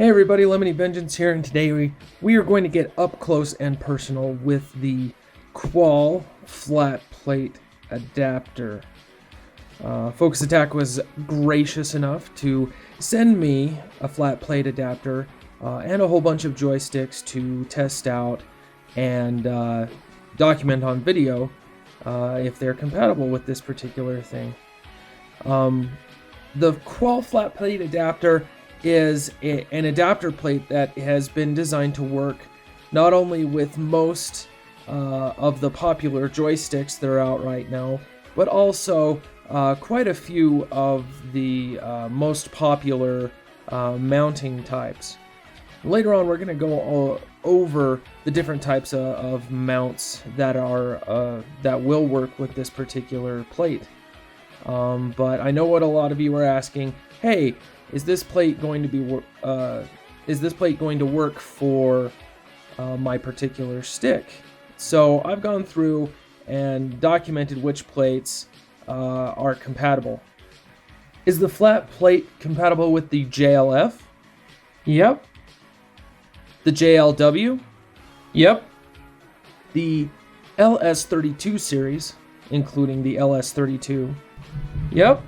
Hey everybody, Lemony Vengeance here, and today we are going to get up close and personal with the Kowal Flat Plate adapter. Focus Attack was gracious enough to send me a flat plate adapter and a whole bunch of joysticks to test out and document on video if they're compatible with this particular thing. The Kowal Flat Plate adapter is an adapter plate that has been designed to work not only with most of the popular joysticks that are out right now, but also quite a few of the most popular mounting types. Later on, we're going to go over the different types of mounts that are that will work with this particular plate. But I know what a lot of you are asking. Hey, is this plate going to work for my particular stick? So I've gone through and documented which plates are compatible. Is the flat plate compatible with the JLF? Yep. The JLW? Yep. The LS32 series, including the LS32? Yep.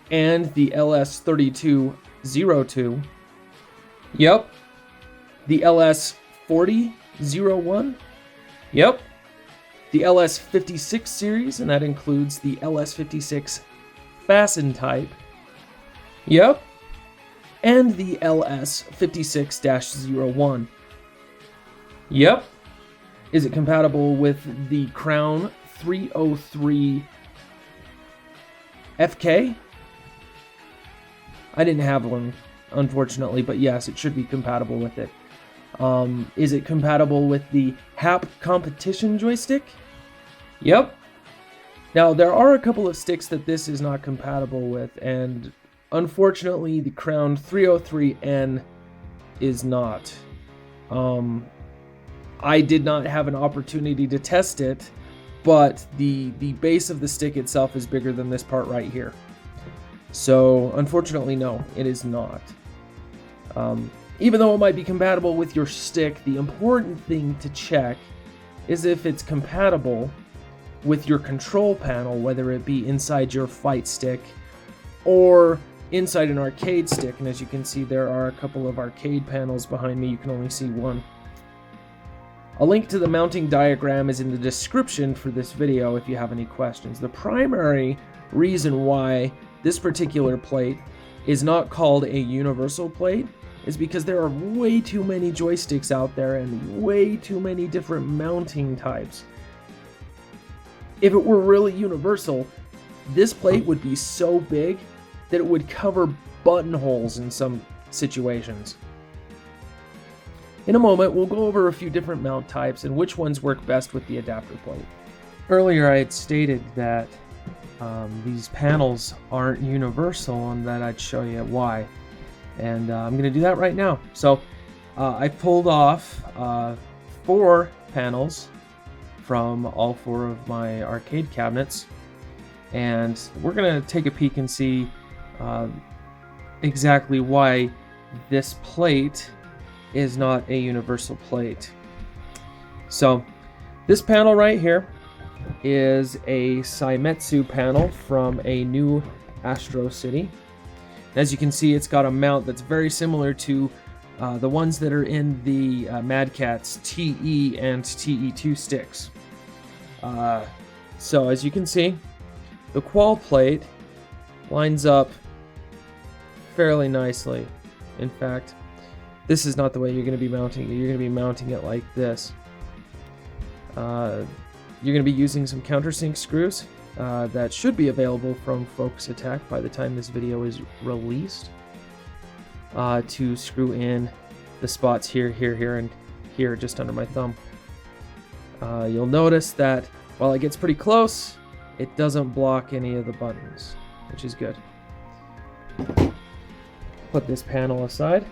And the LS3202? Yep. The LS4001? Yep. The LS56 series, and that includes the LS56 fasten type? Yep. And the LS56-01? Yep. Is it compatible with the Crown 303 FK? I didn't have one, unfortunately, but yes, it should be compatible with it. Is it compatible with the HAP competition joystick? Yep. Now, there are a couple of sticks that this is not compatible with, and unfortunately, the Crown 303N is not. I did not have an opportunity to test it, but the base of the stick itself is bigger than this part right here. So, unfortunately, no, it is not. Even though it might be compatible with your stick, the important thing to check is if it's compatible with your control panel, whether it be inside your fight stick or inside an arcade stick. And as you can see, there are a couple of arcade panels behind me. You can only see one. A link to the mounting diagram is in the description for this video if you have any questions. The primary reason why this particular plate is not called a universal plate is because there are way too many joysticks out there and way too many different mounting types. If it were really universal, this plate would be so big that it would cover buttonholes in some situations. In a moment, we'll go over a few different mount types and which ones work best with the adapter plate. Earlier I had stated that these panels aren't universal and that I'd show you why. And I'm going to do that right now. So I pulled off 4 panels from all 4 of my arcade cabinets. And we're going to take a peek and see exactly why this plate is not a universal plate. So this panel right here is a Saimetsu panel from a new Astro City. As you can see, it's got a mount that's very similar to the ones that are in the Mad Catz TE and TE2 sticks. So as you can see, the Kowal plate lines up fairly nicely. In fact, this is not the way you're going to be mounting it. You're going to be mounting it like this. You're going to be using some countersink screws that should be available from Focus Attack by the time this video is released to screw in the spots here, here, and here just under my thumb. You'll notice that while it gets pretty close, it doesn't block any of the buttons, which is good. Put this panel aside.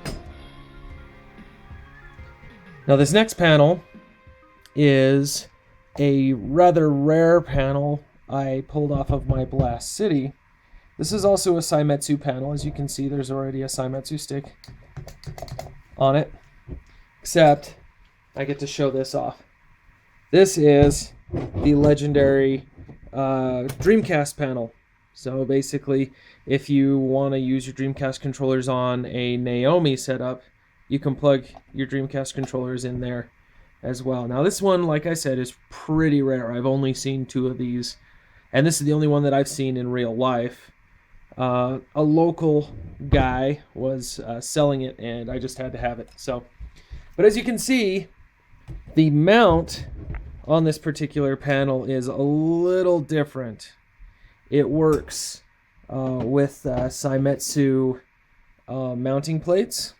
Now this next panel is a rather rare panel I pulled off of my Blast City, This is also a Saimetsu panel. As you can see, there's already a Saimetsu stick on it, except I get to show this off. This is the legendary Dreamcast panel. So basically, if you want to use your Dreamcast controllers on a Naomi setup, you can plug your Dreamcast controllers in there as well. Now this one, like I said, is pretty rare. I've only seen 2 of these, and this is the only one that I've seen in real life. A local guy was selling it, and I just had to have it. So, but as you can see, the mount on this particular panel is a little different. It works with Saimetsu mounting plates.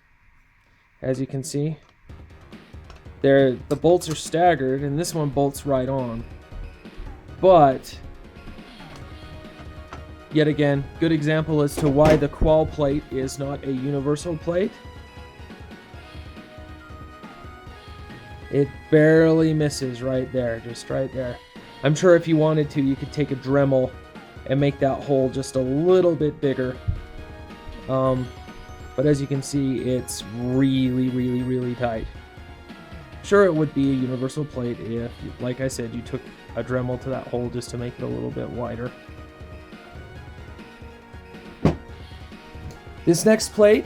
As you can see, the bolts are staggered, and this one bolts right on. But yet again, good example as to why the Kowal plate is not a universal plate. It barely misses right there, just right there. I'm sure if you wanted to, you could take a Dremel and make that hole just a little bit bigger. But as you can see, it's really, really, really tight. Sure, it would be a universal plate if, like I said, you took a Dremel to that hole just to make it a little bit wider. This next plate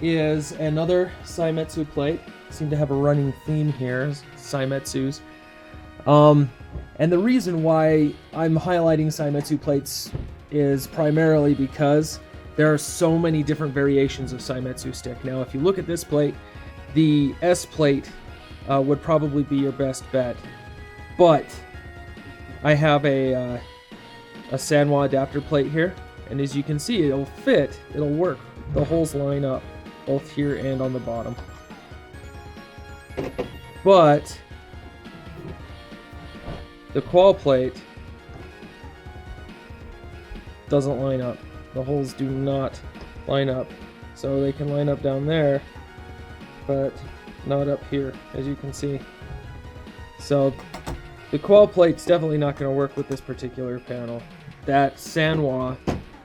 is another Saimetsu plate. Seem to have a running theme here, Saimetsus. And the reason why I'm highlighting Saimetsu plates is primarily because there are so many different variations of Saimetsu stick. Now, if you look at this plate, the S plate would probably be your best bet. But I have a Sanwa adapter plate here, and as you can see, it'll fit, it'll work. The holes line up, both here and on the bottom. But the Kowal plate doesn't line up. The holes do not line up. So they can line up down there, but not up here, as you can see. So the Kowal plate's definitely not going to work with this particular panel. That Sanwa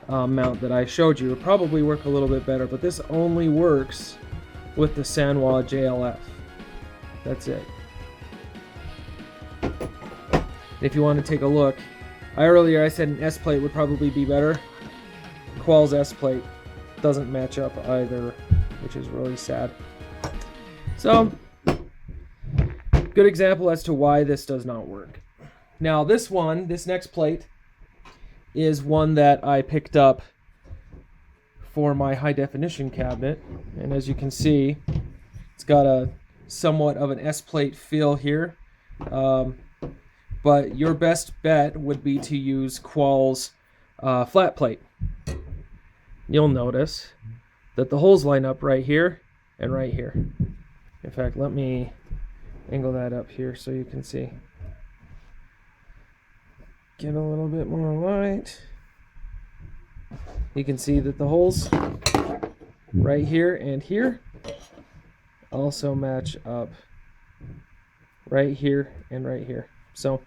mount that I showed you would probably work a little bit better, but this only works with the Sanwa JLF. That's it. If you want to take a look, earlier I said an S plate would probably be better. Kowal's S plate doesn't match up either, which is really sad. So, good example as to why this does not work. Now this next plate, is one that I picked up for my high definition cabinet, and as you can see, it's got a somewhat of an S plate feel here, but your best bet would be to use Kowal's flat plate. You'll notice that the holes line up right here and right here. In fact, let me angle that up here so you can see. Get a little bit more light. You can see that the holes right here and here also match up right here and right here. So,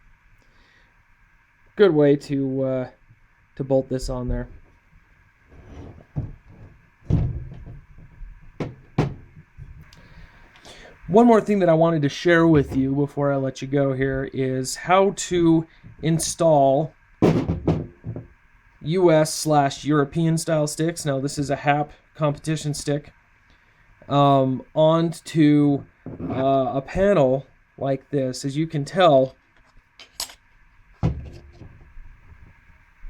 good way to bolt this on there. One more thing that I wanted to share with you before I let you go here is how to install US/European style sticks. Now this is a HAP competition stick onto a panel like this. As you can tell,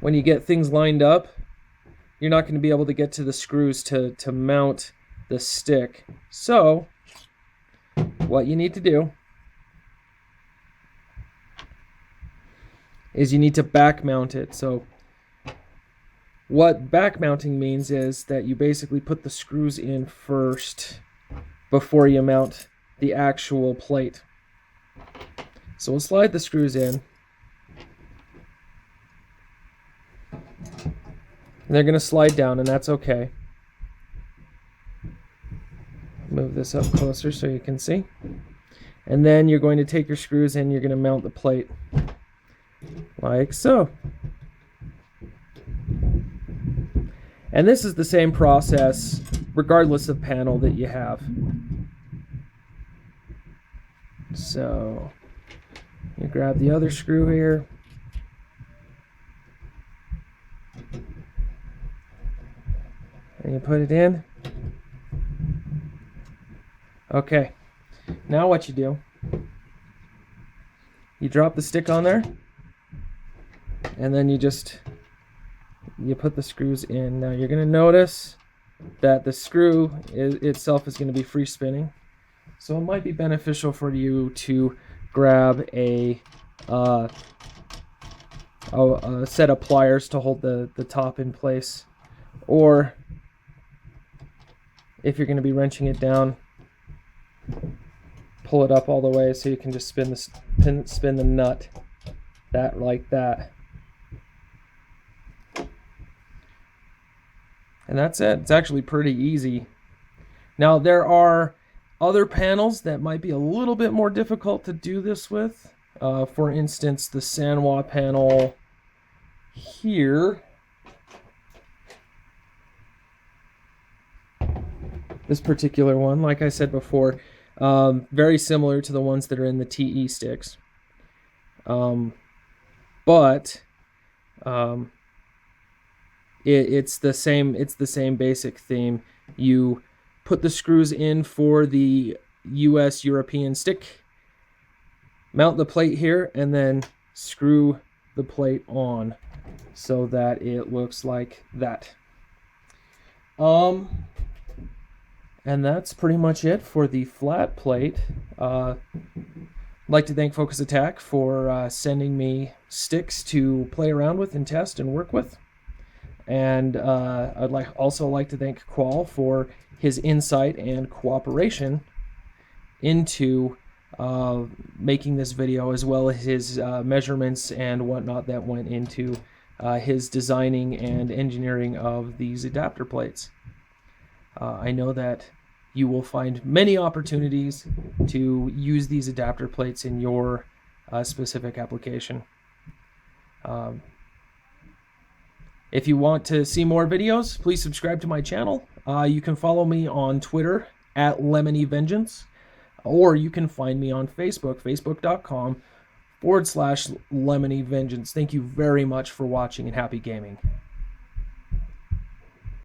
when you get things lined up, you're not going to be able to get to the screws to mount the stick. So what you need to do is you need to back mount it. So what back mounting means is that you basically put the screws in first before you mount the actual plate. So we'll slide the screws in. And they're going to slide down, and that's okay. Move this up closer so you can see. And then you're going to take your screws in, you're going to mount the plate like so. And this is the same process regardless of panel that you have. So you grab the other screw here. And you put it in. Okay, now what you do, you drop the stick on there, and then you put the screws in. Now you're going to notice that the screw itself is going to be free spinning, so it might be beneficial for you to grab a set of pliers to hold the top in place, or if you're going to be wrenching it down, pull it up all the way so you can just spin the nut like that. And that's it. It's actually pretty easy. Now there are other panels that might be a little bit more difficult to do this with. For instance, the Sanwa panel here. This particular one, like I said before, very similar to the ones that are in the TE sticks. But it's the same basic theme. You put the screws in for the US European stick, mount the plate here, and then screw the plate on so that it looks like that. And that's pretty much it for the flat plate. I'd like to thank Focus Attack for sending me sticks to play around with and test and work with. And I'd also like to thank Kowal for his insight and cooperation into making this video, as well as his measurements and whatnot that went into his designing and engineering of these adapter plates. I know that you will find many opportunities to use these adapter plates in your specific application. If you want to see more videos, please subscribe to my channel. You can follow me on Twitter at @LemonyVengeance, or you can find me on Facebook, facebook.com/LemonyVengeance. Thank you very much for watching, and happy gaming.